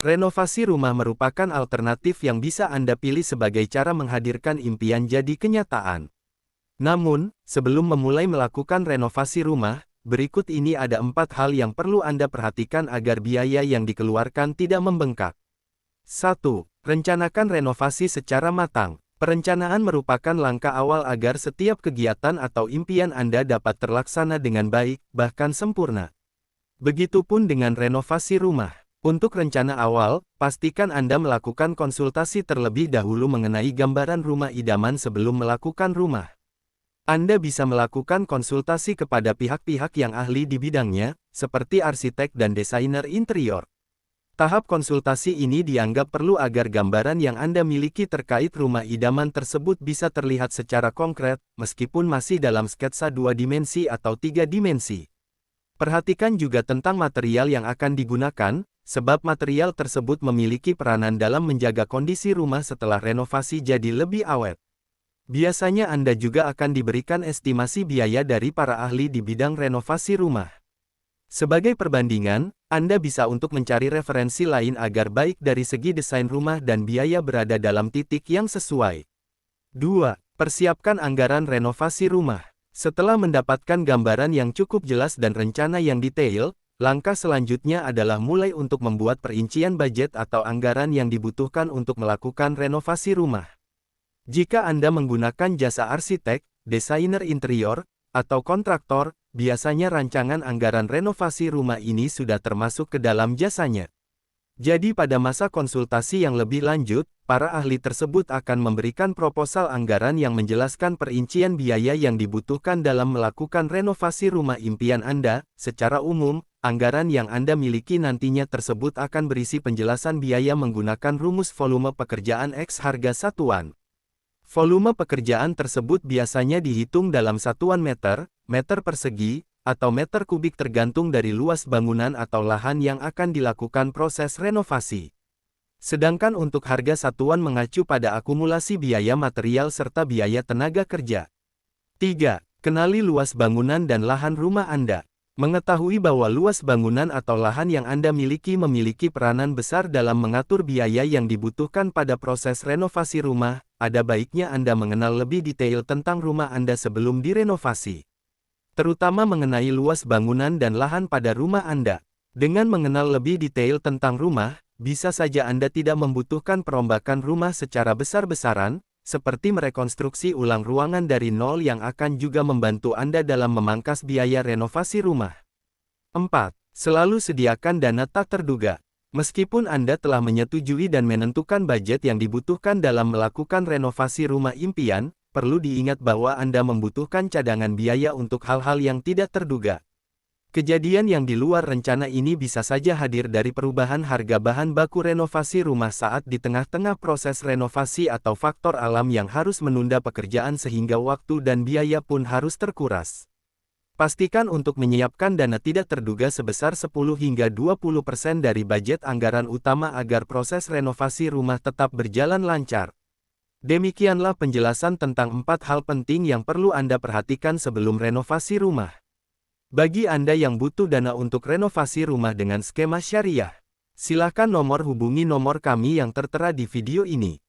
Renovasi rumah merupakan alternatif yang bisa Anda pilih sebagai cara menghadirkan impian jadi kenyataan. Namun, sebelum memulai melakukan renovasi rumah, berikut ini ada 4 hal yang perlu Anda perhatikan agar biaya yang dikeluarkan tidak membengkak. 1. Rencanakan renovasi secara matang. Perencanaan merupakan langkah awal agar setiap kegiatan atau impian Anda dapat terlaksana dengan baik, bahkan sempurna. Begitupun dengan renovasi rumah. Untuk rencana awal, pastikan Anda melakukan konsultasi terlebih dahulu mengenai gambaran rumah idaman sebelum melakukan rumah. Anda bisa melakukan konsultasi kepada pihak-pihak yang ahli di bidangnya, seperti arsitek dan desainer interior. Tahap konsultasi ini dianggap perlu agar gambaran yang Anda miliki terkait rumah idaman tersebut bisa terlihat secara konkret, meskipun masih dalam sketsa 2 dimensi atau 3 dimensi. Perhatikan juga tentang material yang akan digunakan, sebab material tersebut memiliki peranan dalam menjaga kondisi rumah setelah renovasi jadi lebih awet. Biasanya Anda juga akan diberikan estimasi biaya dari para ahli di bidang renovasi rumah. Sebagai perbandingan, Anda bisa untuk mencari referensi lain agar baik dari segi desain rumah dan biaya berada dalam titik yang sesuai. 2. Persiapkan anggaran renovasi rumah. Setelah mendapatkan gambaran yang cukup jelas dan rencana yang detail, langkah selanjutnya adalah mulai untuk membuat perincian budget atau anggaran yang dibutuhkan untuk melakukan renovasi rumah. Jika Anda menggunakan jasa arsitek, desainer interior, atau kontraktor, biasanya rancangan anggaran renovasi rumah ini sudah termasuk ke dalam jasanya. Jadi pada masa konsultasi yang lebih lanjut, para ahli tersebut akan memberikan proposal anggaran yang menjelaskan perincian biaya yang dibutuhkan dalam melakukan renovasi rumah impian Anda. Secara umum, anggaran yang Anda miliki nantinya tersebut akan berisi penjelasan biaya menggunakan rumus volume pekerjaan X harga satuan. Volume pekerjaan tersebut biasanya dihitung dalam satuan meter, meter persegi, atau meter kubik tergantung dari luas bangunan atau lahan yang akan dilakukan proses renovasi. Sedangkan untuk harga satuan mengacu pada akumulasi biaya material serta biaya tenaga kerja. 3. Kenali luas bangunan dan lahan rumah Anda. Mengetahui bahwa luas bangunan atau lahan yang Anda miliki memiliki peranan besar dalam mengatur biaya yang dibutuhkan pada proses renovasi rumah, ada baiknya Anda mengenal lebih detail tentang rumah Anda sebelum direnovasi. Terutama mengenai luas bangunan dan lahan pada rumah Anda. Dengan mengenal lebih detail tentang rumah, bisa saja Anda tidak membutuhkan perombakan rumah secara besar-besaran, seperti merekonstruksi ulang ruangan dari nol yang akan juga membantu Anda dalam memangkas biaya renovasi rumah. 4. Selalu sediakan dana tak terduga. Meskipun Anda telah menyetujui dan menentukan budget yang dibutuhkan dalam melakukan renovasi rumah impian, perlu diingat bahwa Anda membutuhkan cadangan biaya untuk hal-hal yang tidak terduga. Kejadian yang di luar rencana ini bisa saja hadir dari perubahan harga bahan baku renovasi rumah saat di tengah-tengah proses renovasi atau faktor alam yang harus menunda pekerjaan sehingga waktu dan biaya pun harus terkuras. Pastikan untuk menyiapkan dana tidak terduga sebesar 10 hingga 20% dari budget anggaran utama agar proses renovasi rumah tetap berjalan lancar. Demikianlah penjelasan tentang 4 hal penting yang perlu Anda perhatikan sebelum renovasi rumah. Bagi Anda yang butuh dana untuk renovasi rumah dengan skema syariah, silakan hubungi nomor kami yang tertera di video ini.